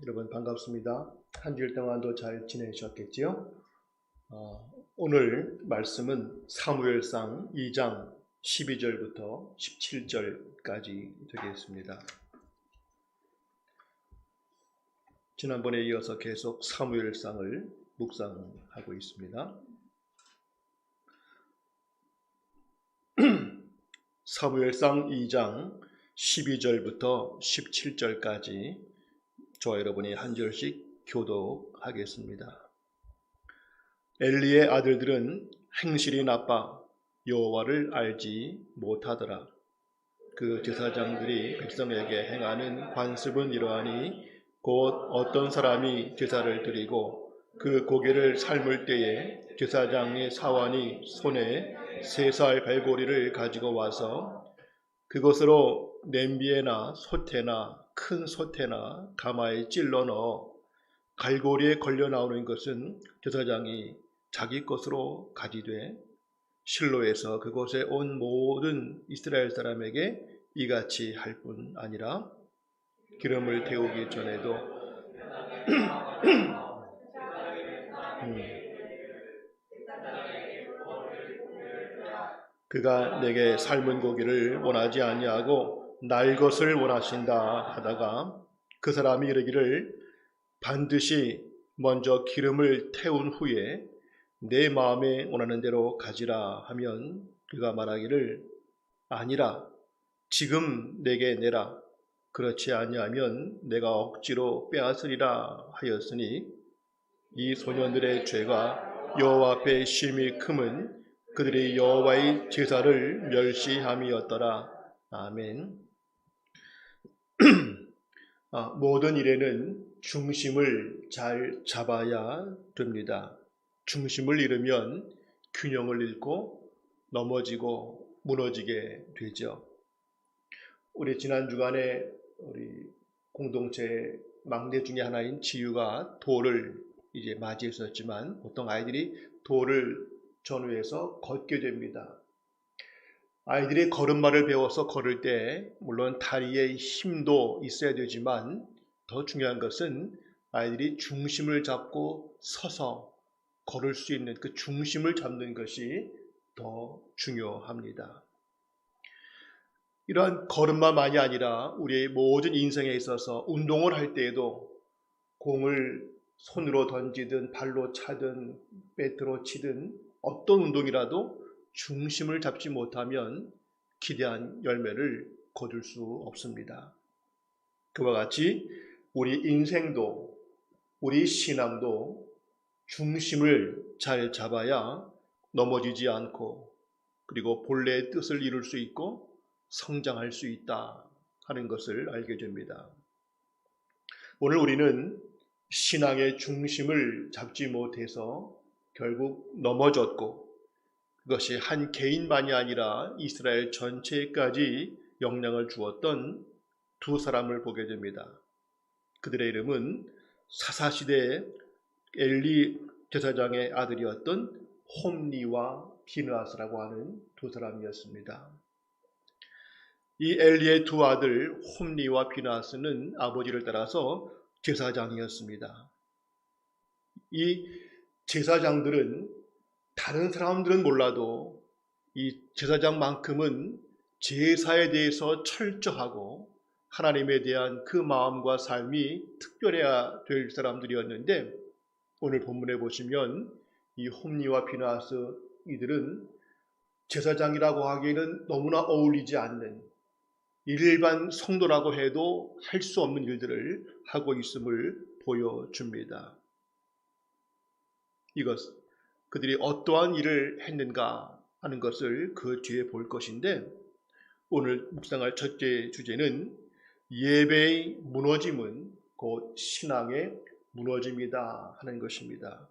여러분 반갑습니다. 한 주일 동안도 잘 지내셨겠지요? 오늘 말씀은 사무엘상 2장 12절부터 17절까지 되겠습니다. 지난번에 이어서 계속 사무엘상을 묵상하고 있습니다. 사무엘상 2장 12절부터 17절까지 저와 여러분이 한 절씩 교독하겠습니다. 엘리의 아들들은 행실이 나빠 여호와를 알지 못하더라. 그 제사장들이 백성에게 행하는 관습은 이러하니 곧 어떤 사람이 제사를 드리고 그 고기를 삶을 때에 제사장의 사환이 손에 3살 발고리를 가지고 와서 그것으로 냄비에나 솥에나 큰 솥에나 가마에 찔러 넣어 갈고리에 걸려 나오는 것은 제사장이 자기 것으로 가지되 실로에서 그곳에 온 모든 이스라엘 사람에게 이같이 할 뿐 아니라 기름을 태우기 전에도 그가 내게 삶은 고기를 원하지 아니하고 날 것을 원하신다 하다가 그 사람이 이르기를 반드시 먼저 기름을 태운 후에 내 마음에 원하는 대로 가지라 하면 그가 말하기를 아니라 지금 내게 내라. 그렇지 아니하면 내가 억지로 빼앗으리라 하였으니 이 소년들의 죄가 여호와 앞에 심히 크면 그들이 여호와의 제사를 멸시함이었더라. 아멘. 모든 일에는 중심을 잘 잡아야 됩니다. 중심을 잃으면 균형을 잃고 넘어지고 무너지게 되죠. 우리 지난 주간에 우리 공동체 막내 중에 하나인 지유가 도를 이제 맞이했었지만 보통 아이들이 도를 전후해서 걷게 됩니다. 아이들이 걸음마를 배워서 걸을 때 물론 다리에 힘도 있어야 되지만 더 중요한 것은 아이들이 중심을 잡고 서서 걸을 수 있는 그 중심을 잡는 것이 더 중요합니다. 이러한 걸음마만이 아니라 우리의 모든 인생에 있어서 운동을 할 때에도 공을 손으로 던지든 발로 차든 배트로 치든 어떤 운동이라도 중심을 잡지 못하면 기대한 열매를 거둘 수 없습니다. 그와 같이 우리 인생도 우리 신앙도 중심을 잘 잡아야 넘어지지 않고 그리고 본래의 뜻을 이룰 수 있고 성장할 수 있다 하는 것을 알게 됩니다. 오늘 우리는 신앙의 중심을 잡지 못해서 결국 넘어졌고 그것이 한 개인만이 아니라 이스라엘 전체까지 영향을 주었던 두 사람을 보게 됩니다. 그들의 이름은 사사시대의 엘리 제사장의 아들이었던 홈니와 비느하스라고 하는 두 사람이었습니다. 이 엘리의 두 아들 홈니와 비느하스는 아버지를 따라서 제사장이었습니다. 이 제사장들은 다른 사람들은 몰라도 이 제사장만큼은 제사에 대해서 철저하고 하나님에 대한 그 마음과 삶이 특별해야 될 사람들이었는데 오늘 본문에 보시면 이 홈니와 비느하스 이들은 제사장이라고 하기에는 너무나 어울리지 않는 일반 성도라고 해도 할 수 없는 일들을 하고 있음을 보여줍니다. 이것 그들이 어떠한 일을 했는가 하는 것을 그 뒤에 볼 것인데 오늘 묵상할 첫째 주제는 예배의 무너짐은 곧 신앙의 무너짐이다 하는 것입니다.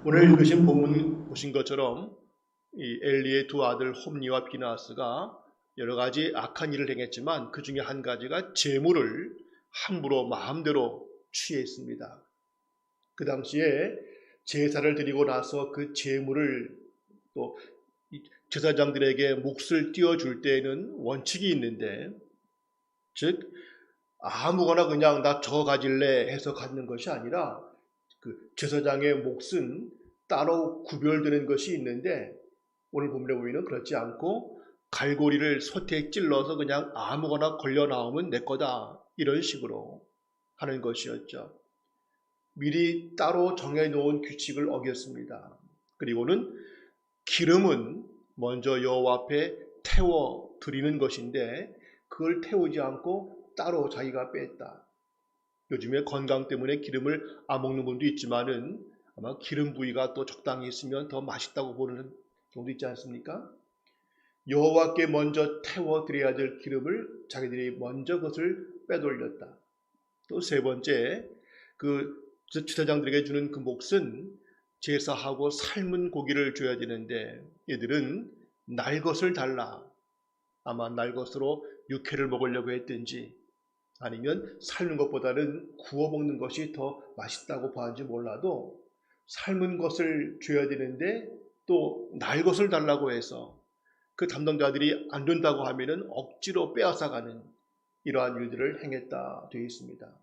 오늘 읽으신 본문 보신 것처럼 이 엘리의 두 아들 홈니와 비느하스가 여러 가지 악한 일을 행했지만 그 중에 한 가지가 제물을 함부로 마음대로 취했습니다. 그 당시에 제사를 드리고 나서 그 제물을 또 제사장들에게 몫을 띄워줄 때에는 원칙이 있는데 즉 아무거나 그냥 나 저거 가질래 해서 갖는 것이 아니라 그 제사장의 몫은 따로 구별되는 것이 있는데 오늘 본문에 보면 그렇지 않고 갈고리를 솥에 찔러서 그냥 아무거나 걸려 나오면 내 거다 이런 식으로 하는 것이었죠. 미리 따로 정해놓은 규칙을 어겼습니다. 그리고는 기름은 먼저 여호와 앞에 태워 드리는 것인데 그걸 태우지 않고 따로 자기가 뺐다. 요즘에 건강 때문에 기름을 안 먹는 분도 있지만은 아마 기름 부위가 또 적당히 있으면 더 맛있다고 보는 경우도 있지 않습니까? 여호와께 먼저 태워 드려야 될 기름을 자기들이 먼저 그것을 빼돌렸다. 또 세 번째, 그 제사장들에게 주는 그 몫은 제사하고 삶은 고기를 줘야 되는데 얘들은 날 것을 달라. 아마 날 것으로 육회를 먹으려고 했든지 아니면 삶는 것보다는 구워 먹는 것이 더 맛있다고 봐는지 몰라도 삶은 것을 줘야 되는데 또 날 것을 달라고 해서 그 담당자들이 안 된다고 하면은 억지로 빼앗아가는 이러한 일들을 행했다 되어 있습니다.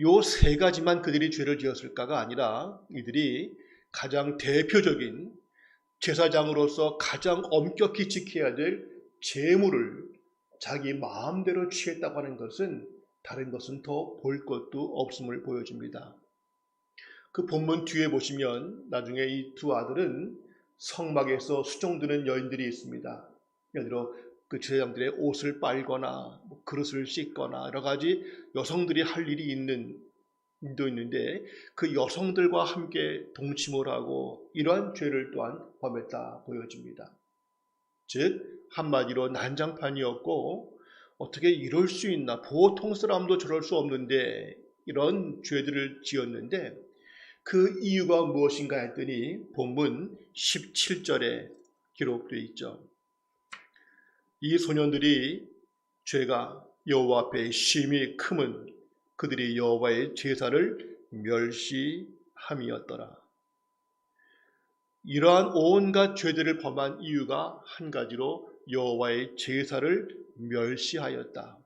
요 세 가지만 그들이 죄를 지었을까가 아니라 이들이 가장 대표적인 제사장으로서 가장 엄격히 지켜야 될 제물을 자기 마음대로 취했다고 하는 것은 다른 것은 더 볼 것도 없음을 보여줍니다. 그 본문 뒤에 보시면 나중에 이 두 아들은 성막에서 수종드는 여인들이 있습니다. 예를 들어 그 제사장들의 옷을 빨거나 그릇을 씻거나 여러 가지 여성들이 할 일이 있는 일도 있는데 그 여성들과 함께 동침을 하고 이러한 죄를 또한 범했다 보여집니다. 즉 한마디로 난장판이었고 어떻게 이럴 수 있나, 보통 사람도 저럴 수 없는데 이런 죄들을 지었는데 그 이유가 무엇인가 했더니 본문 17절에 기록되어 있죠. 이 소년들이 죄가 여호와 앞에 심히 크면 그들이 여호와의 제사를 멸시함이었더라. 이러한 온갖 죄들을 범한 이유가 한 가지로 여호와의 제사를 멸시하였다.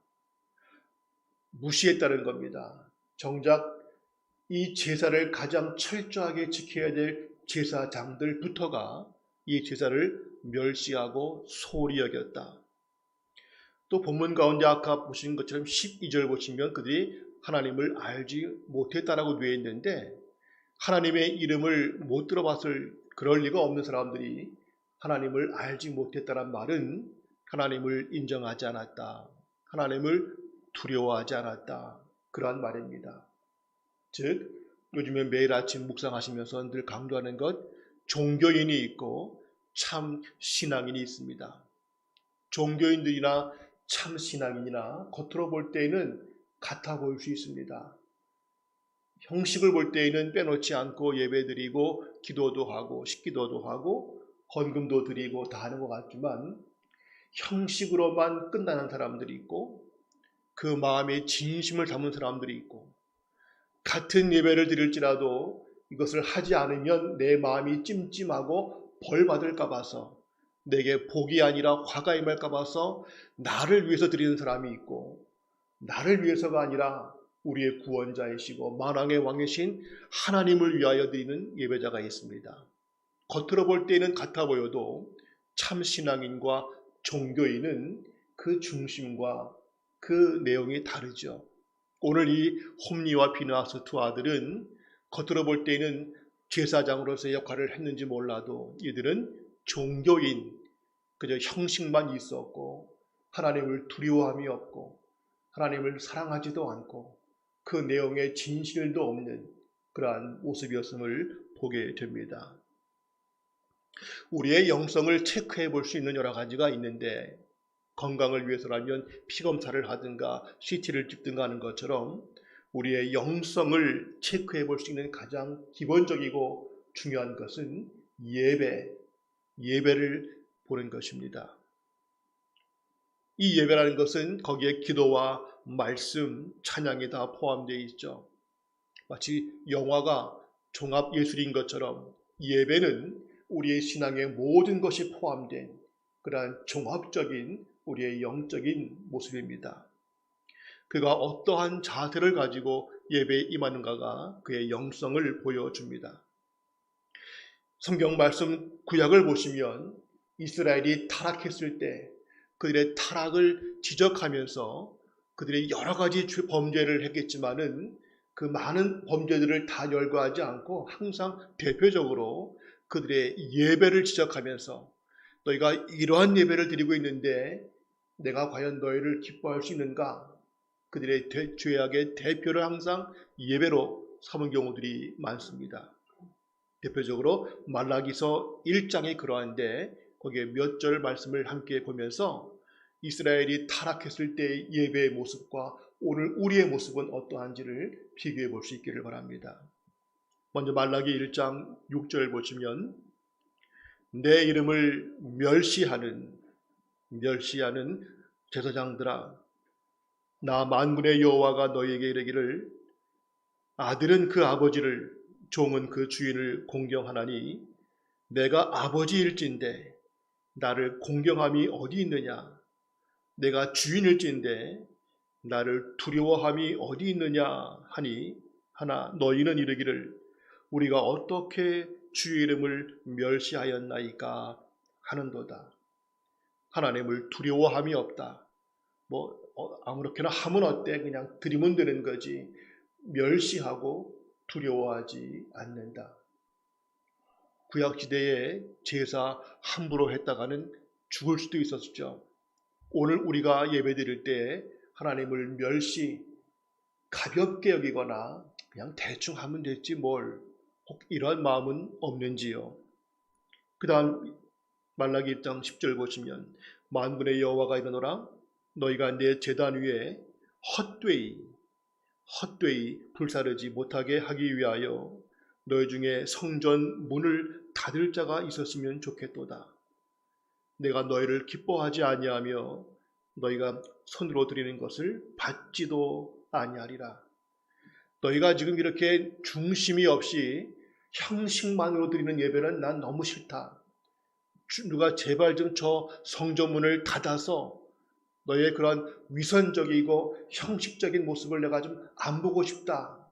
무시했다는 겁니다. 정작 이 제사를 가장 철저하게 지켜야 될 제사장들부터가 이 제사를 멸시하고 소홀히 여겼다. 또 본문 가운데 아까 보신 것처럼 12절 보시면 그들이 하나님을 알지 못했다라고 되어 있는데 하나님의 이름을 못 들어봤을 그럴 리가 없는 사람들이 하나님을 알지 못했다는 말은 하나님을 인정하지 않았다. 하나님을 두려워하지 않았다. 그러한 말입니다. 즉 요즘에 매일 아침 묵상하시면서 늘 강조하는 것, 종교인이 있고 참 신앙인이 있습니다. 종교인들이나 참 신앙인이나 겉으로 볼 때에는 같아 보일 수 있습니다. 형식을 볼 때에는 빼놓지 않고 예배드리고 기도도 하고 식기도도 하고 헌금도 드리고 다 하는 것 같지만 형식으로만 끝나는 사람들이 있고 그 마음에 진심을 담은 사람들이 있고 같은 예배를 드릴지라도 이것을 하지 않으면 내 마음이 찜찜하고 벌 받을까 봐서 내게 복이 아니라 화가 임할까 봐서 나를 위해서 드리는 사람이 있고 나를 위해서가 아니라 우리의 구원자이시고 만왕의 왕이신 하나님을 위하여 드리는 예배자가 있습니다. 겉으로 볼 때는 같아 보여도 참 신앙인과 종교인은 그 중심과 그 내용이 다르죠. 오늘 이 홈리와 비느하스 두 아들은 겉으로 볼 때는 제사장으로서의 역할을 했는지 몰라도 이들은 종교인, 그저 형식만 있었고 하나님을 두려워함이 없고 하나님을 사랑하지도 않고 그 내용에 진실도 없는 그러한 모습이었음을 보게 됩니다. 우리의 영성을 체크해 볼 수 있는 여러 가지가 있는데 건강을 위해서라면 피검사를 하든가 CT를 찍든가 하는 것처럼 우리의 영성을 체크해 볼 수 있는 가장 기본적이고 중요한 것은 예배를 보는 것입니다. 이 예배라는 것은 거기에 기도와 말씀, 찬양이 다 포함되어 있죠. 마치 영화가 종합예술인 것처럼 예배는 우리의 신앙의 모든 것이 포함된 그러한 종합적인 우리의 영적인 모습입니다. 그가 어떠한 자세를 가지고 예배에 임하는가가 그의 영성을 보여줍니다. 성경 말씀 구약을 보시면 이스라엘이 타락했을 때 그들의 타락을 지적하면서 그들의 여러 가지 범죄를 했겠지만은 그 많은 범죄들을 다 열거하지 않고 항상 대표적으로 그들의 예배를 지적하면서 너희가 이러한 예배를 드리고 있는데 내가 과연 너희를 기뻐할 수 있는가? 그들의 죄악의 대표를 항상 예배로 삼은 경우들이 많습니다. 대표적으로 말라기서 1장이 그러한데 거기에 몇 절 말씀을 함께 보면서 이스라엘이 타락했을 때의 예배의 모습과 오늘 우리의 모습은 어떠한지를 비교해 볼 수 있기를 바랍니다. 먼저 말라기 1장 6절 보시면 내 이름을 멸시하는 제사장들아 나 만군의 여호와가 너희에게 이르기를 아들은 그 아버지를 종은 그 주인을 공경하나니 내가 아버지일진데 나를 공경함이 어디 있느냐 내가 주인일진데 나를 두려워함이 어디 있느냐 하니 하나 너희는 이르기를 우리가 어떻게 주의 이름을 멸시하였나이까 하는도다. 하나님을 두려워함이 없다. 아무렇게나 하면 어때? 그냥 드리면 되는 거지. 멸시하고 두려워하지 않는다. 구약시대에 제사 함부로 했다가는 죽을 수도 있었죠. 오늘 우리가 예배드릴 때 하나님을 가볍게 여기거나 그냥 대충 하면 됐지 뭘 혹 이런 마음은 없는지요. 그 다음 말라기 1장 10절 보시면 만군의 여호와가 이르노라 너희가 내 제단 위에 헛되이 불사르지 못하게 하기 위하여 너희 중에 성전 문을 닫을 자가 있었으면 좋겠도다. 내가 너희를 기뻐하지 아니하며 너희가 손으로 드리는 것을 받지도 아니하리라. 너희가 지금 이렇게 중심이 없이 형식만으로 드리는 예배는 난 너무 싫다. 누가 제발 좀 저 성전문을 닫아서 너의 그런 위선적이고 형식적인 모습을 내가 좀 안 보고 싶다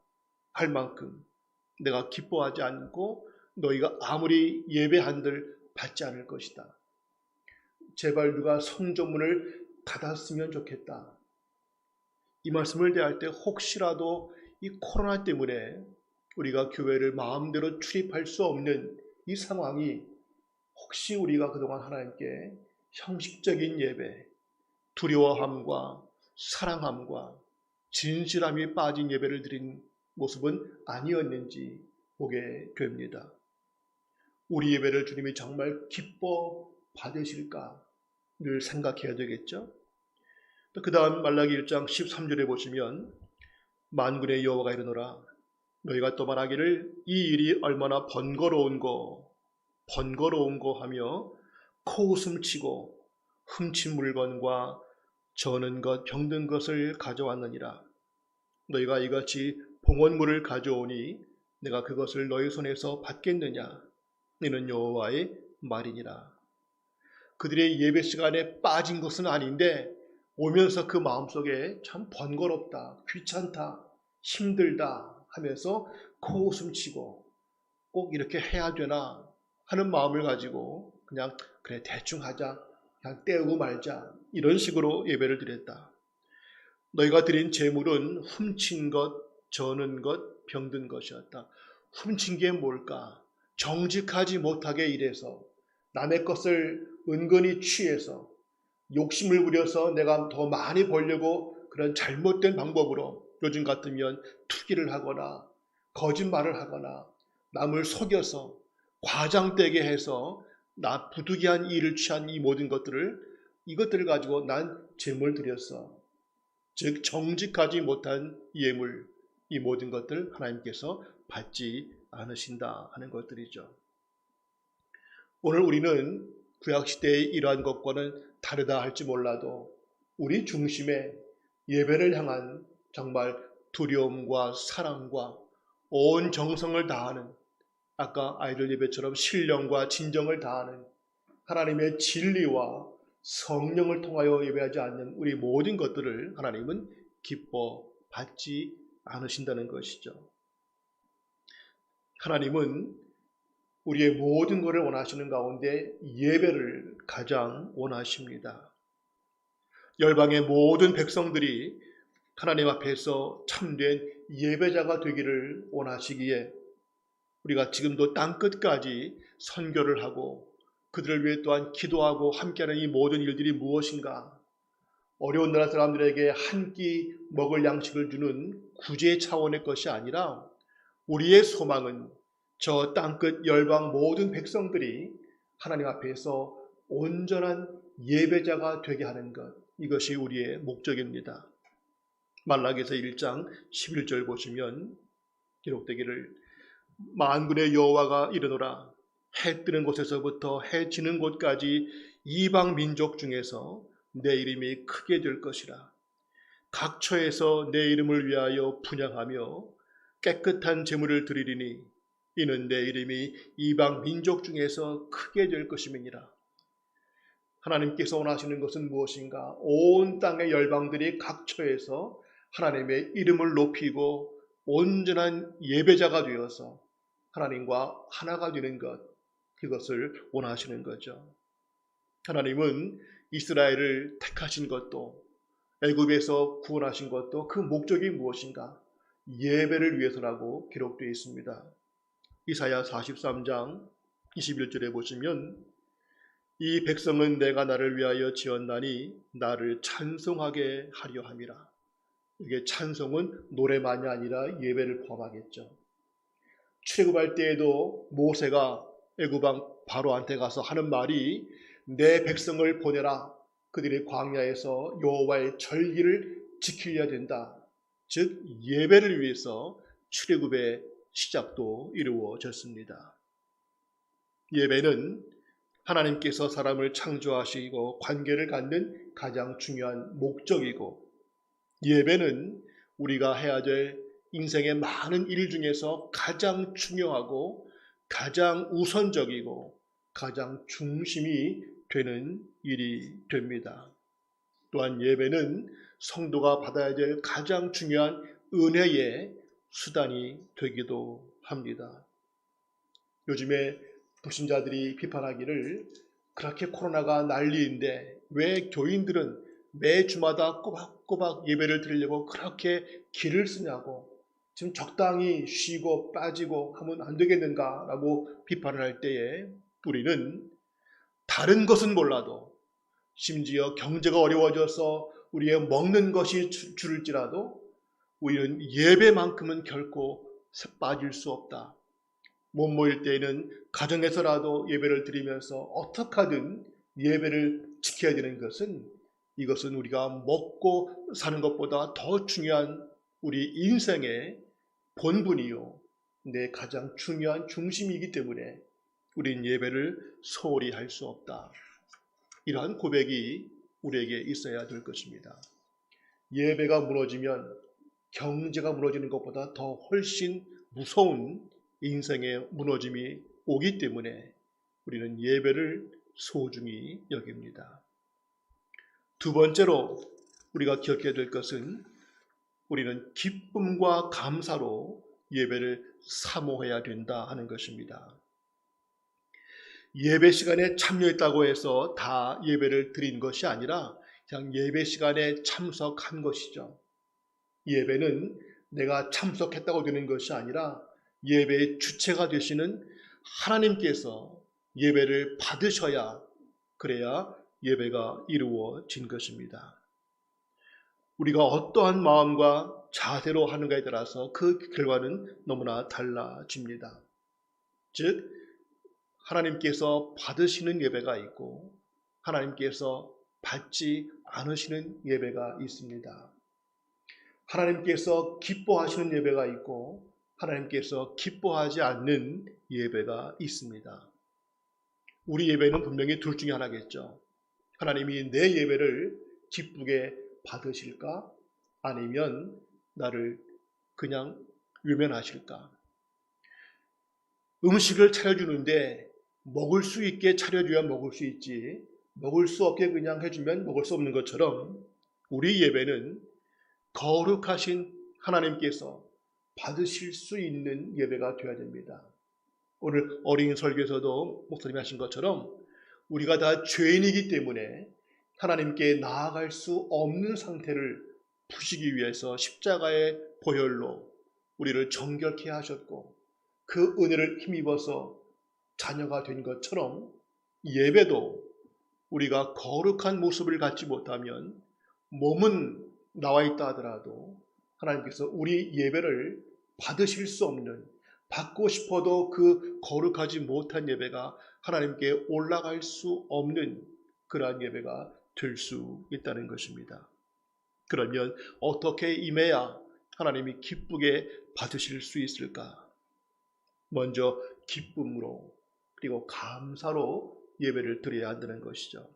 할 만큼 내가 기뻐하지 않고 너희가 아무리 예배한들 받지 않을 것이다. 제발 누가 성전문을 닫았으면 좋겠다. 이 말씀을 대할 때 혹시라도 이 코로나 때문에 우리가 교회를 마음대로 출입할 수 없는 이 상황이 혹시 우리가 그동안 하나님께 형식적인 예배, 두려워함과 사랑함과 진실함이 빠진 예배를 드린 모습은 아니었는지 보게 됩니다. 우리 예배를 주님이 정말 기뻐 받으실까 늘 생각해야 되겠죠. 그 다음 말라기 1장 13절에 보시면 만군의 여호와가 이르노라 너희가 또 말하기를 이 일이 얼마나 번거로운 거 하며 코웃음치고 훔친 물건과 저는 것 병든 것을 가져왔느니라. 너희가 이같이 봉헌물을 가져오니 내가 그것을 너희 손에서 받겠느냐 이는 여호와의 말이니라. 그들의 예배 시간에 빠진 것은 아닌데 오면서 그 마음속에 참 번거롭다, 귀찮다, 힘들다 하면서 코웃음치고 꼭 이렇게 해야 되나 하는 마음을 가지고 그냥 그래 대충 하자, 그냥 때우고 말자 이런 식으로 예배를 드렸다. 너희가 드린 제물은 훔친 것, 저는 것, 병든 것이었다. 훔친 게 뭘까? 정직하지 못하게 일해서 남의 것을 은근히 취해서 욕심을 부려서 내가 더 많이 벌려고 그런 잘못된 방법으로 요즘 같으면 투기를 하거나 거짓말을 하거나 남을 속여서 과장되게 해서 나 부득이한 일을 취한 이 모든 이것들을 가지고 난 제물 드렸어. 즉 정직하지 못한 예물 이 모든 것들 하나님께서 받지 않으신다 하는 것들이죠. 오늘 우리는 구약시대의 이러한 것과는 다르다 할지 몰라도 우리 중심에 예배를 향한 정말 두려움과 사랑과 온 정성을 다하는 아까 아이들 예배처럼 신령과 진정을 다하는 하나님의 진리와 성령을 통하여 예배하지 않는 우리 모든 것들을 하나님은 기뻐받지 않으신다는 것이죠. 하나님은 우리의 모든 것을 원하시는 가운데 예배를 가장 원하십니다. 열방의 모든 백성들이 하나님 앞에서 참된 예배자가 되기를 원하시기에 우리가 지금도 땅끝까지 선교를 하고 그들을 위해 또한 기도하고 함께하는 이 모든 일들이 무엇인가? 어려운 나라 사람들에게 한 끼 먹을 양식을 주는 구제 차원의 것이 아니라 우리의 소망은 저 땅끝 열방 모든 백성들이 하나님 앞에서 온전한 예배자가 되게 하는 것, 이것이 우리의 목적입니다. 말라기서 1장 11절 보시면 기록되기를 만군의 여호와가 이르노라 해 뜨는 곳에서부터 해 지는 곳까지 이방 민족 중에서 내 이름이 크게 될 것이라. 각 처에서 내 이름을 위하여 분향하며 깨끗한 제물을 드리리니 이는 내 이름이 이방 민족 중에서 크게 될 것임이니라. 하나님께서 원하시는 것은 무엇인가? 온 땅의 열방들이 각 처에서 하나님의 이름을 높이고 온전한 예배자가 되어서 하나님과 하나가 되는 것, 그것을 원하시는 거죠. 하나님은 이스라엘을 택하신 것도 애굽에서 구원하신 것도 그 목적이 무엇인가? 예배를 위해서라고 기록되어 있습니다. 이사야 43장 21절에 보시면 이 백성은 내가 나를 위하여 지었나니 나를 찬송하게 하려 함이라. 이게 찬송은 노래만이 아니라 예배를 포함하겠죠. 출애굽할 때에도 모세가 애굽왕 바로한테 가서 하는 말이 내 백성을 보내라. 그들이 광야에서 여호와의 절기를 지켜야 된다. 즉 예배를 위해서 출애굽의 시작도 이루어졌습니다. 예배는 하나님께서 사람을 창조하시고 관계를 갖는 가장 중요한 목적이고 예배는 우리가 해야 될 인생의 많은 일 중에서 가장 중요하고 가장 우선적이고 가장 중심이 되는 일이 됩니다. 또한 예배는 성도가 받아야 될 가장 중요한 은혜의 수단이 되기도 합니다. 요즘에 불신자들이 비판하기를 그렇게 코로나가 난리인데 왜 교인들은 매 주마다 꼬박꼬박 예배를 드리려고 그렇게 길을 쓰냐고, 지금 적당히 쉬고 빠지고 하면 안 되겠는가 라고 비판을 할 때에 우리는 다른 것은 몰라도 심지어 경제가 어려워져서 우리의 먹는 것이 줄을지라도 우리는 예배만큼은 결코 빠질 수 없다. 못 모일 때에는 가정에서라도 예배를 드리면서 어떻게 하든 예배를 지켜야 되는 것은 이것은 우리가 먹고 사는 것보다 더 중요한 우리 인생의 본분이요 내 가장 중요한 중심이기 때문에 우린 예배를 소홀히 할 수 없다. 이러한 고백이 우리에게 있어야 될 것입니다. 예배가 무너지면 경제가 무너지는 것보다 더 훨씬 무서운 인생의 무너짐이 오기 때문에 우리는 예배를 소중히 여깁니다. 두 번째로 우리가 기억해야 될 것은 우리는 기쁨과 감사로 예배를 사모해야 된다 하는 것입니다. 예배 시간에 참여했다고 해서 다 예배를 드린 것이 아니라 그냥 예배 시간에 참석한 것이죠. 예배는 내가 참석했다고 되는 것이 아니라 예배의 주체가 되시는 하나님께서 예배를 받으셔야 그래야 예배가 이루어진 것입니다. 우리가 어떠한 마음과 자세로 하는가에 따라서 그 결과는 너무나 달라집니다. 즉 하나님께서 받으시는 예배가 있고 하나님께서 받지 않으시는 예배가 있습니다. 하나님께서 기뻐하시는 예배가 있고 하나님께서 기뻐하지 않는 예배가 있습니다. 우리 예배는 분명히 둘 중에 하나겠죠. 하나님이 내 예배를 기쁘게 받으실까? 아니면 나를 그냥 외면하실까? 음식을 차려주는데 먹을 수 있게 차려줘야 먹을 수 있지 먹을 수 없게 그냥 해주면 먹을 수 없는 것처럼 우리 예배는 거룩하신 하나님께서 받으실 수 있는 예배가 되어야 됩니다. 오늘 어린 설교에서도 목사님이 하신 것처럼 우리가 다 죄인이기 때문에 하나님께 나아갈 수 없는 상태를 푸시기 위해서 십자가의 보혈로 우리를 정결케 하셨고 그 은혜를 힘입어서 자녀가 된 것처럼 예배도 우리가 거룩한 모습을 갖지 못하면 몸은 나와 있다 하더라도 하나님께서 우리 예배를 받으실 수 없는, 받고 싶어도 그 거룩하지 못한 예배가 하나님께 올라갈 수 없는 그러한 예배가 될 수 있다는 것입니다. 그러면 어떻게 임해야 하나님이 기쁘게 받으실 수 있을까? 먼저 기쁨으로 그리고 감사로 예배를 드려야 한다는 것이죠.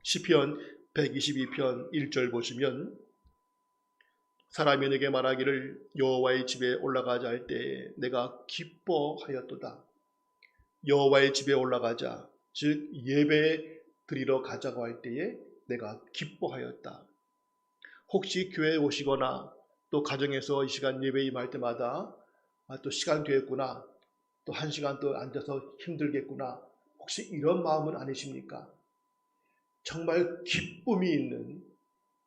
시편 122편 1절 보시면 사람이 내게 말하기를 여호와의 집에 올라가자 할 때에 내가 기뻐하였도다. 여호와의 집에 올라가자, 즉 예배 드리러 가자고 할 때에 내가 기뻐하였다. 혹시 교회에 오시거나 또 가정에서 이 시간 예배 임할 때마다 또 시간 되었구나, 또 한 시간 또 앉아서 힘들겠구나, 혹시 이런 마음은 아니십니까? 정말 기쁨이 있는,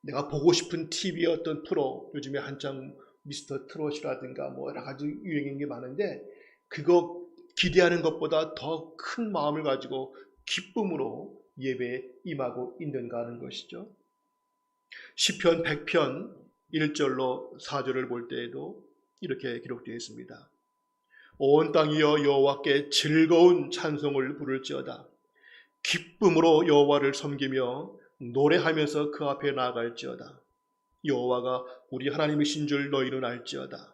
내가 보고 싶은 TV의 어떤 프로, 요즘에 한창 미스터 트롯이라든가 뭐 여러 가지 유행인 게 많은데 그거 기대하는 것보다 더 큰 마음을 가지고 기쁨으로 예배에 임하고 있는가 하는 것이죠. 시편 100편 1절로 4절을 볼 때에도 이렇게 기록되어 있습니다. 온 땅이여 여호와께 즐거운 찬송을 부를지어다. 기쁨으로 여호와를 섬기며 노래하면서 그 앞에 나아갈지어다. 여호와가 우리 하나님이신 줄 너희는 알지어다.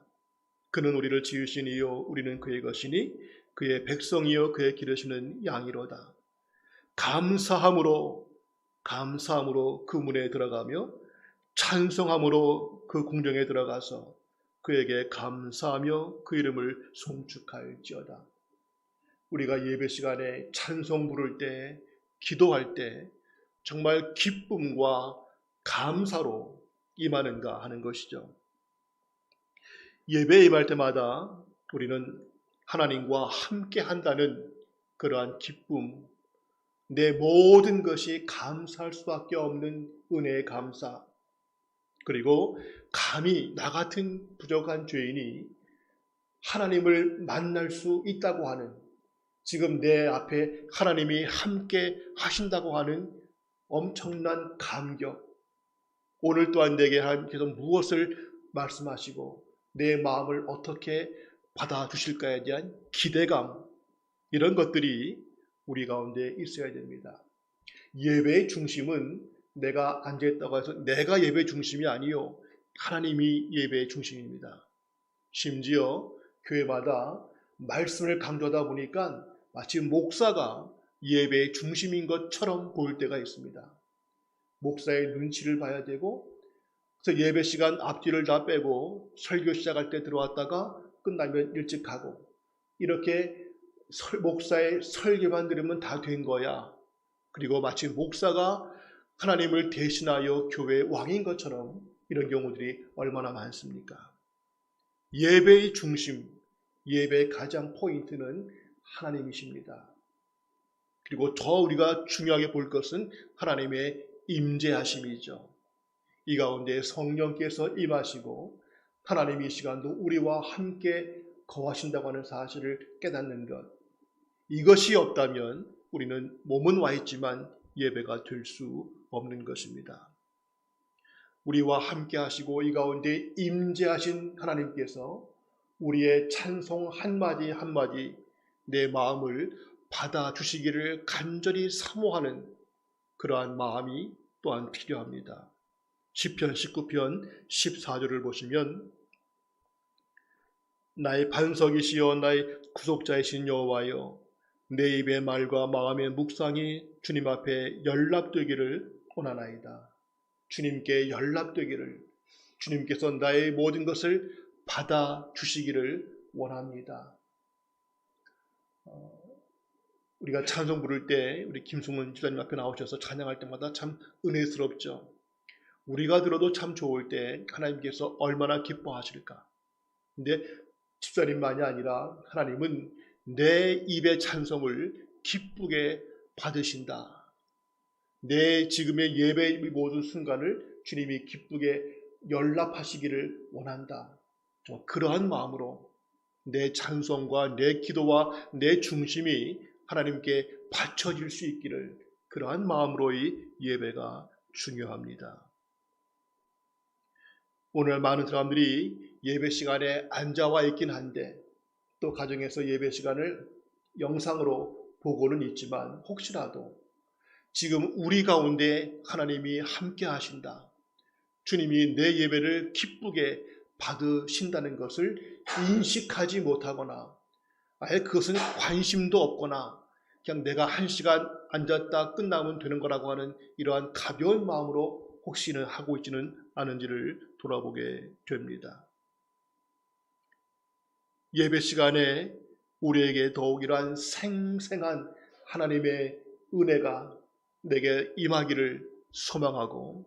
그는 우리를 지으신 이요 우리는 그의 것이니 그의 백성이요 그의 기르시는 양이로다. 감사함으로 그 문에 들어가며 찬송함으로 그 궁정에 들어가서 그에게 감사하며 그 이름을 송축할지어다. 우리가 예배 시간에 찬송 부를 때, 기도할 때 정말 기쁨과 감사로 임하는가 하는 것이죠. 예배에 임할 때마다 우리는 하나님과 함께 한다는 그러한 기쁨, 내 모든 것이 감사할 수밖에 없는 은혜의 감사, 그리고 감히 나 같은 부족한 죄인이 하나님을 만날 수 있다고 하는, 지금 내 앞에 하나님이 함께 하신다고 하는 엄청난 감격, 오늘 또한 내게 하나님께서 무엇을 말씀하시고 내 마음을 어떻게 받아주실까에 대한 기대감, 이런 것들이 우리 가운데 있어야 됩니다. 예배의 중심은 내가 앉아있다고 해서 내가 예배의 중심이 아니요, 하나님이 예배의 중심입니다. 심지어 교회마다 말씀을 강조하다 보니까 마치 목사가 예배의 중심인 것처럼 보일 때가 있습니다. 목사의 눈치를 봐야 되고, 그래서 예배 시간 앞뒤를 다 빼고 설교 시작할 때 들어왔다가 끝나면 일찍 가고, 이렇게 목사의 설교만 들으면 다 된 거야. 그리고 마치 목사가 하나님을 대신하여 교회의 왕인 것처럼 이런 경우들이 얼마나 많습니까? 예배의 중심, 예배의 가장 포인트는 하나님이십니다. 그리고 더 우리가 중요하게 볼 것은 하나님의 임재하심이죠. 이 가운데 성령께서 임하시고 하나님이 이 시간도 우리와 함께 거하신다고 하는 사실을 깨닫는 것, 이것이 없다면 우리는 몸은 와 있지만 예배가 될 수 없는 것입니다. 우리와 함께 하시고 이 가운데 임재하신 하나님께서 우리의 찬송 한마디 한마디 내 마음을 받아주시기를 간절히 사모하는 그러한 마음이 또한 필요합니다. 시편 19편 14절을 보시면 나의 반석이시여 나의 구속자이신 여호와여, 내 입의 말과 마음의 묵상이 주님 앞에 연락되기를 원하나이다. 주님께 연락되기를, 주님께서 나의 모든 것을 받아주시기를 원합니다. 우리가 찬송 부를 때 우리 김승문 지사님 앞에 나오셔서 찬양할 때마다 참 은혜스럽죠. 우리가 들어도 참 좋을 때 하나님께서 얼마나 기뻐하실까. 근데 집사님만이 아니라 하나님은 내 입의 찬송을 기쁘게 받으신다. 내 지금의 예배의 모든 순간을 주님이 기쁘게 연락하시기를 원한다. 그러한 마음으로 내 찬송과 내 기도와 내 중심이 하나님께 바쳐질 수 있기를, 그러한 마음으로의 예배가 중요합니다. 오늘 많은 사람들이 예배 시간에 앉아와 있긴 한데 또 가정에서 예배 시간을 영상으로 보고는 있지만 혹시라도 지금 우리 가운데 하나님이 함께 하신다, 주님이 내 예배를 기쁘게 받으신다는 것을 인식하지 못하거나 아예 그것은 관심도 없거나 그냥 내가 한 시간 앉았다 끝나면 되는 거라고 하는 이러한 가벼운 마음으로 혹시는 하고 있지는 않은지를 돌아보게 됩니다. 예배 시간에 우리에게 더욱 이러한 생생한 하나님의 은혜가 내게 임하기를 소망하고,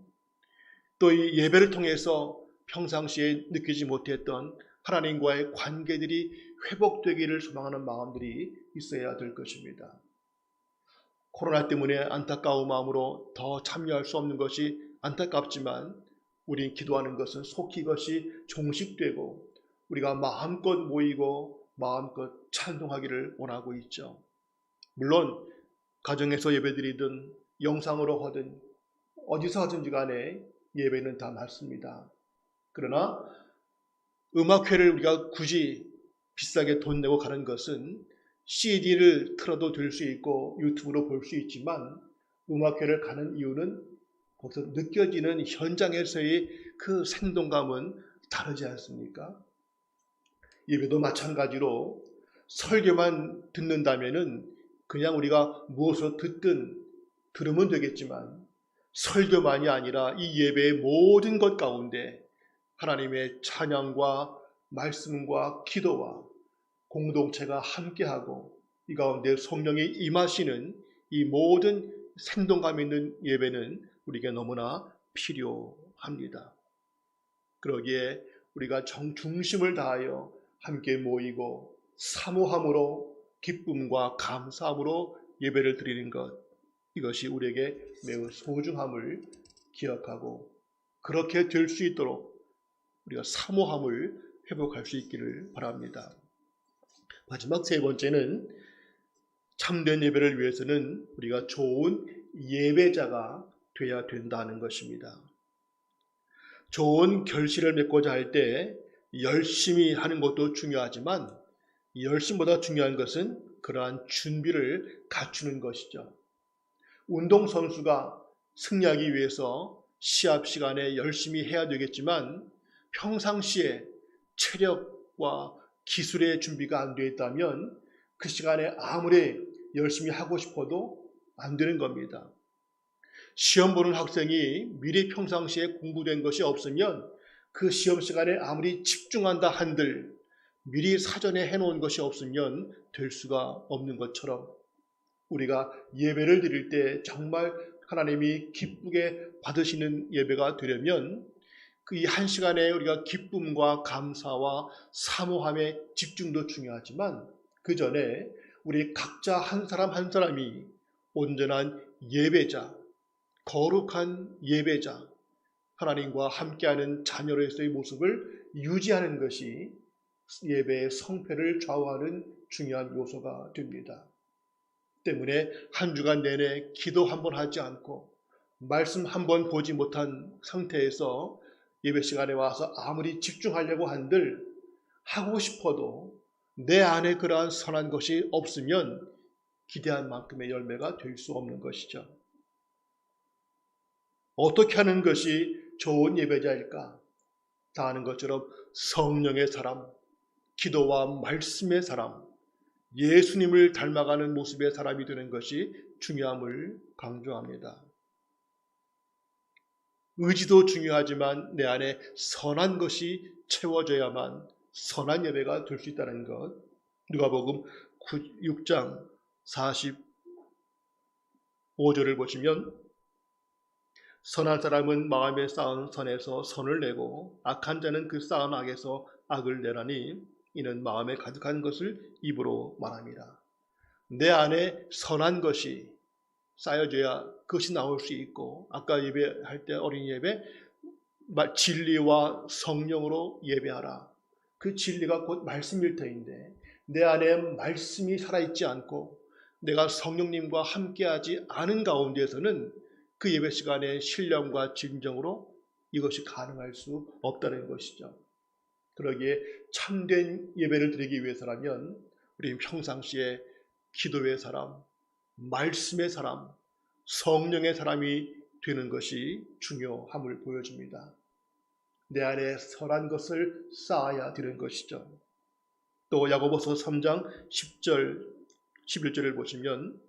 또 이 예배를 통해서 평상시에 느끼지 못했던 하나님과의 관계들이 회복되기를 소망하는 마음들이 있어야 될 것입니다. 코로나 때문에 안타까운 마음으로 더 참여할 수 없는 것이 안타깝지만 우리 기도하는 것은 속히 이것이 종식되고 우리가 마음껏 모이고 마음껏 찬송하기를 원하고 있죠. 물론 가정에서 예배드리든 영상으로 하든 어디서 하든지 간에 예배는 다 맞습니다. 그러나 음악회를 우리가 굳이 비싸게 돈 내고 가는 것은 CD를 틀어도 될 수 있고 유튜브로 볼 수 있지만, 음악회를 가는 이유는 거기서 느껴지는 현장에서의 그 생동감은 다르지 않습니까? 예배도 마찬가지로 설교만 듣는다면은 그냥 우리가 무엇을 듣든 들으면 되겠지만, 설교만이 아니라 이 예배의 모든 것 가운데 하나님의 찬양과 말씀과 기도와 공동체가 함께하고 이 가운데 성령이 임하시는 이 모든 생동감 있는 예배는 우리에게 너무나 필요합니다. 그러기에 우리가 중심을 다하여 함께 모이고 사모함으로 기쁨과 감사함으로 예배를 드리는 것, 이것이 우리에게 매우 소중함을 기억하고 그렇게 될 수 있도록 우리가 사모함을 회복할 수 있기를 바랍니다. 마지막 세 번째는 참된 예배를 위해서는 우리가 좋은 예배자가 되어야 된다는 것입니다. 좋은 결실을 맺고자 할 때 열심히 하는 것도 중요하지만 열심보다 중요한 것은 그러한 준비를 갖추는 것이죠. 운동선수가 승리하기 위해서 시합 시간에 열심히 해야 되겠지만 평상시에 체력과 기술의 준비가 안 되어 있다면 그 시간에 아무리 열심히 하고 싶어도 안 되는 겁니다. 시험 보는 학생이 미리 평상시에 공부된 것이 없으면 그 시험 시간에 아무리 집중한다 한들 미리 사전에 해놓은 것이 없으면 될 수가 없는 것처럼, 우리가 예배를 드릴 때 정말 하나님이 기쁘게 받으시는 예배가 되려면 그 이 한 시간에 우리가 기쁨과 감사와 사모함의 집중도 중요하지만 그 전에 우리 각자 한 사람 한 사람이 온전한 예배자, 거룩한 예배자, 하나님과 함께하는 자녀로서의 모습을 유지하는 것이 예배의 성패를 좌우하는 중요한 요소가 됩니다. 때문에 한 주간 내내 기도 한 번 하지 않고 말씀 한 번 보지 못한 상태에서 예배 시간에 와서 아무리 집중하려고 한들 하고 싶어도 내 안에 그러한 선한 것이 없으면 기대한 만큼의 열매가 될 수 없는 것이죠. 어떻게 하는 것이 좋은 예배자일까? 다 아는 것처럼 성령의 사람, 기도와 말씀의 사람, 예수님을 닮아가는 모습의 사람이 되는 것이 중요함을 강조합니다. 의지도 중요하지만 내 안에 선한 것이 채워져야만 선한 예배가 될 수 있다는 것. 누가복음 6장 45절을 보시면 선한 사람은 마음에 쌓은 선에서 선을 내고 악한 자는 그 쌓은 악에서 악을 내라니 이는 마음에 가득한 것을 입으로 말합니다. 내 안에 선한 것이 쌓여져야 그것이 나올 수 있고, 아까 예배할 때 어린이 예배 진리와 성령으로 예배하라. 그 진리가 곧 말씀일 터인데 내 안에 말씀이 살아있지 않고 내가 성령님과 함께하지 않은 가운데에서는 그 예배 시간에 신령과 진정으로 이것이 가능할 수 없다는 것이죠. 그러기에 참된 예배를 드리기 위해서라면 우리 평상시에 기도의 사람, 말씀의 사람, 성령의 사람이 되는 것이 중요함을 보여줍니다. 내 안에 선한 것을 쌓아야 되는 것이죠. 또 야고보서 3장 10절, 11절을 보시면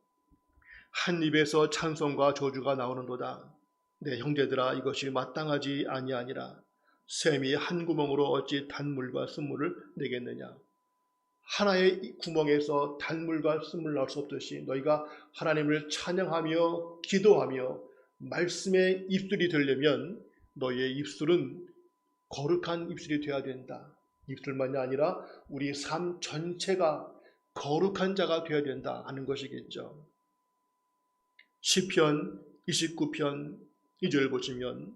한 입에서 찬송과 저주가 나오는도다. 내 형제들아 이것이 마땅하지 아니하니라. 샘이 한 구멍으로 어찌 단물과 쓴물을 내겠느냐. 하나의 구멍에서 단물과 쓴물 나올 수 없듯이 너희가 하나님을 찬양하며 기도하며 말씀의 입술이 되려면 너희의 입술은 거룩한 입술이 되어야 된다. 입술만이 아니라 우리 삶 전체가 거룩한 자가 되어야 된다 하는 것이겠죠. 시편 29편 2절 보시면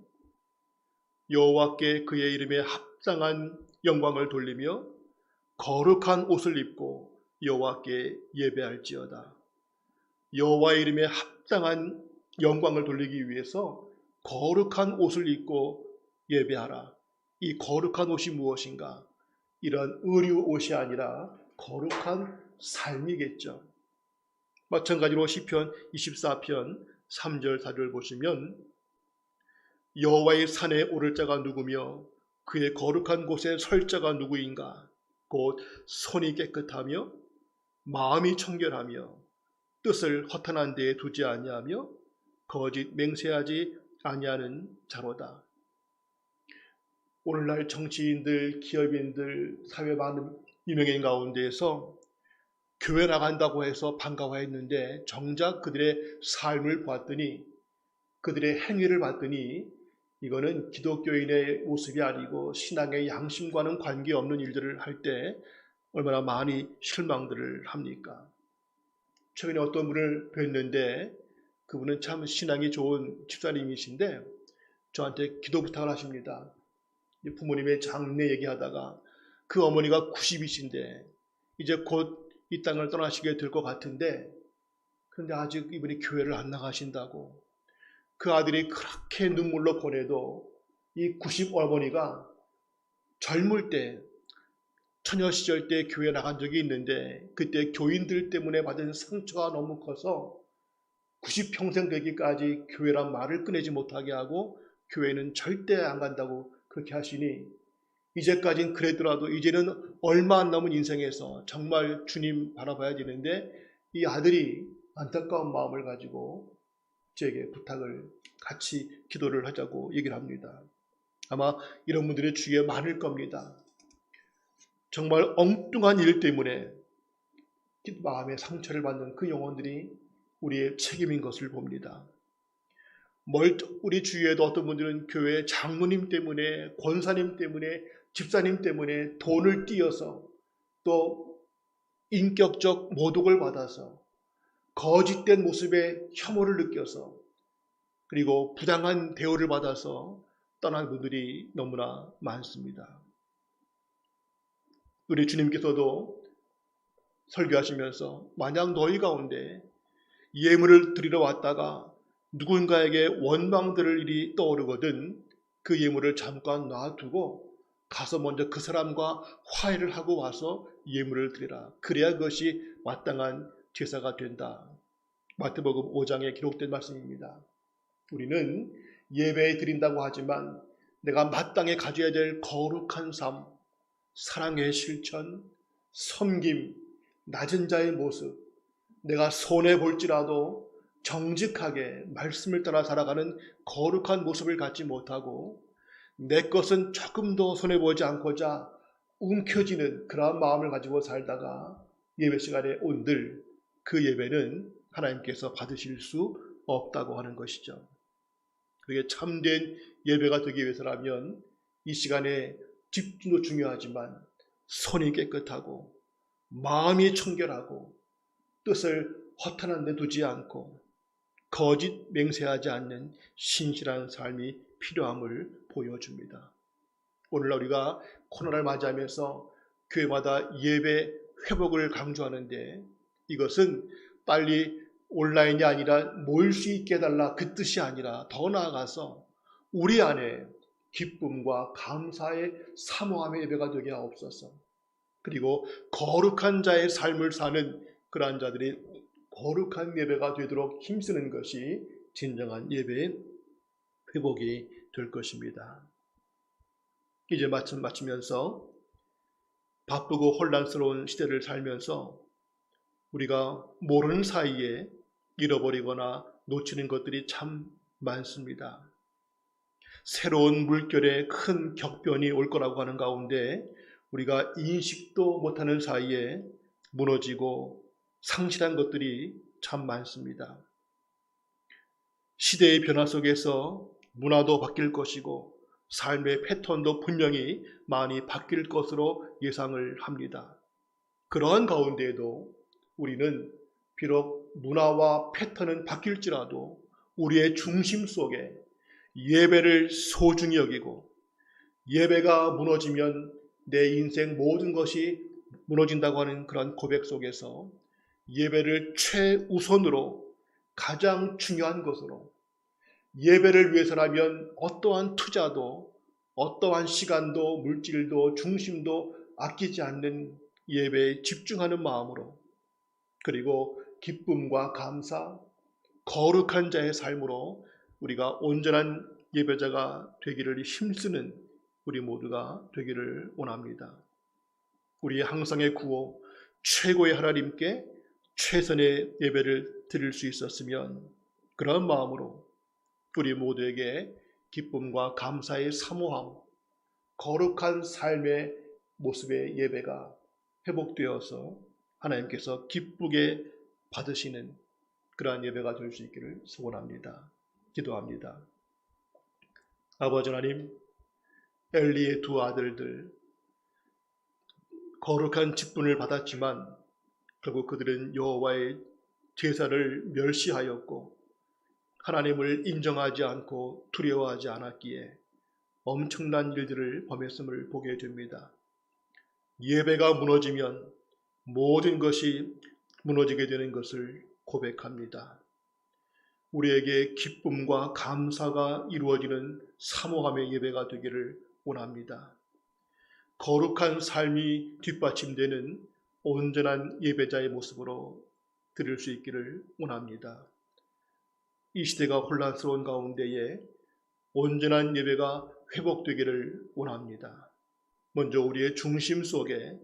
여호와께 그의 이름에 합당한 영광을 돌리며 거룩한 옷을 입고 여호와께 예배할지어다. 여호와의 이름에 합당한 영광을 돌리기 위해서 거룩한 옷을 입고 예배하라. 이 거룩한 옷이 무엇인가? 이런 의류 옷이 아니라 거룩한 삶이겠죠. 마찬가지로 시편 24편 3절 4절 보시면 여호와의 산에 오를 자가 누구며 그의 거룩한 곳에 설 자가 누구인가? 곧 손이 깨끗하며 마음이 청결하며 뜻을 허탄한 데에 두지 아니하며 거짓 맹세하지 아니하는 자로다. 오늘날 정치인들, 기업인들, 사회 많은 유명인 가운데에서 교회 나간다고 해서 반가워했는데 정작 그들의 삶을 봤더니, 그들의 행위를 봤더니 이거는 기독교인의 모습이 아니고 신앙의 양심과는 관계없는 일들을 할 때 얼마나 많이 실망들을 합니까? 최근에 어떤 분을 뵀는데 그분은 참 신앙이 좋은 집사님이신데 저한테 기도 부탁을 하십니다. 부모님의 장례 얘기하다가 그 어머니가 90이신데 이제 곧 이 땅을 떠나시게 될 것 같은데, 그런데 아직 이분이 교회를 안 나가신다고. 그 아들이 그렇게 눈물로 보내도 이 90 어머니가 젊을 때 처녀 시절 때 교회 나간 적이 있는데 그때 교인들 때문에 받은 상처가 너무 커서 90평생 되기까지 교회란 말을 꺼내지 못하게 하고 교회는 절대 안 간다고 그렇게 하시니, 이제까지는 그랬더라도 이제는 얼마 안 남은 인생에서 정말 주님 바라봐야 되는데 이 아들이 안타까운 마음을 가지고 제게 부탁을, 같이 기도를 하자고 얘기를 합니다. 아마 이런 분들의 주위에 많을 겁니다. 정말 엉뚱한 일 때문에 마음의 상처를 받는 그 영혼들이 우리의 책임인 것을 봅니다. 우리 주위에도 어떤 분들은 교회 장로님 때문에, 권사님 때문에, 집사님 때문에 돈을 띄어서 또 인격적 모독을 받아서 거짓된 모습에 혐오를 느껴서 그리고 부당한 대우를 받아서 떠난 분들이 너무나 많습니다. 우리 주님께서도 설교하시면서 만약 너희 가운데 예물을 드리러 왔다가 누군가에게 원망 들을 일이 떠오르거든 그 예물을 잠깐 놔두고 가서 먼저 그 사람과 화해를 하고 와서 예물을 드리라. 그래야 그것이 마땅한 제사가 된다. 마태복음 5장에 기록된 말씀입니다. 우리는 예배 드린다고 하지만 내가 마땅히 가져야 될 거룩한 삶, 사랑의 실천, 섬김, 낮은 자의 모습, 내가 손해볼지라도 정직하게 말씀을 따라 살아가는 거룩한 모습을 갖지 못하고 내 것은 조금도 손해보지 않고자 움켜쥐는 그러한 마음을 가지고 살다가 예배 시간에 온들 그 예배는 하나님께서 받으실 수 없다고 하는 것이죠. 그렇게 참된 예배가 되기 위해서라면 이 시간에 집중도 중요하지만 손이 깨끗하고 마음이 청결하고 뜻을 허탄한 데 두지 않고 거짓 맹세하지 않는 신실한 삶이 필요함을 보여줍니다. 오늘날 우리가 코로나를 맞이하면서 교회마다 예배 회복을 강조하는데 이것은 빨리 온라인이 아니라 모일 수 있게 해달라 그 뜻이 아니라 더 나아가서 우리 안에 기쁨과 감사의 사모함의 예배가 되게 하옵소서. 그리고 거룩한 자의 삶을 사는 그러한 자들이 거룩한 예배가 되도록 힘쓰는 것이 진정한 예배의 회복이 될 것입니다. 이제 마치면서 바쁘고 혼란스러운 시대를 살면서 우리가 모르는 사이에 잃어버리거나 놓치는 것들이 참 많습니다. 새로운 물결에 큰 격변이 올 거라고 하는 가운데 우리가 인식도 못하는 사이에 무너지고 상실한 것들이 참 많습니다. 시대의 변화 속에서 문화도 바뀔 것이고 삶의 패턴도 분명히 많이 바뀔 것으로 예상을 합니다. 그러한 가운데에도 우리는 비록 문화와 패턴은 바뀔지라도 우리의 중심 속에 예배를 소중히 여기고 예배가 무너지면 내 인생 모든 것이 무너진다고 하는 그런 고백 속에서 예배를 최우선으로 가장 중요한 것으로 예배를 위해서라면 어떠한 투자도 어떠한 시간도 물질도 중심도 아끼지 않는 예배에 집중하는 마음으로 그리고 기쁨과 감사, 거룩한 자의 삶으로 우리가 온전한 예배자가 되기를 힘쓰는 우리 모두가 되기를 원합니다. 우리의 항상의 구호, 최고의 하나님께 최선의 예배를 드릴 수 있었으면 그런 마음으로 우리 모두에게 기쁨과 감사의 사모함, 거룩한 삶의 모습의 예배가 회복되어서 하나님께서 기쁘게 받으시는 그러한 예배가 될 수 있기를 소원합니다. 기도합니다. 아버지 하나님, 엘리의 두 아들들 거룩한 직분을 받았지만 결국 그들은 여호와의 제사를 멸시하였고 하나님을 인정하지 않고 두려워하지 않았기에 엄청난 일들을 범했음을 보게 됩니다. 예배가 무너지면 모든 것이 무너지게 되는 것을 고백합니다. 우리에게 기쁨과 감사가 이루어지는 사모함의 예배가 되기를 원합니다. 거룩한 삶이 뒷받침되는 온전한 예배자의 모습으로 드릴 수 있기를 원합니다. 이 시대가 혼란스러운 가운데에 온전한 예배가 회복되기를 원합니다. 먼저 우리의 중심 속에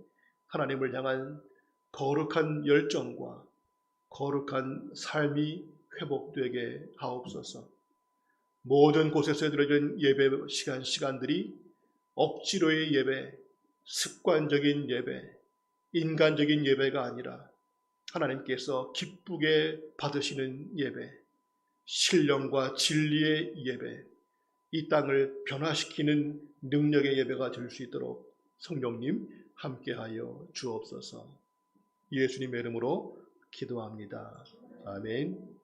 하나님을 향한 거룩한 열정과 거룩한 삶이 회복되게 하옵소서. 모든 곳에서 드려진 예배 시간들이 억지로의 예배, 습관적인 예배, 인간적인 예배가 아니라 하나님께서 기쁘게 받으시는 예배, 신령과 진리의 예배, 이 땅을 변화시키는 능력의 예배가 될 수 있도록 성령님 함께하여 주옵소서. 예수님의 이름으로 기도합니다. 아멘.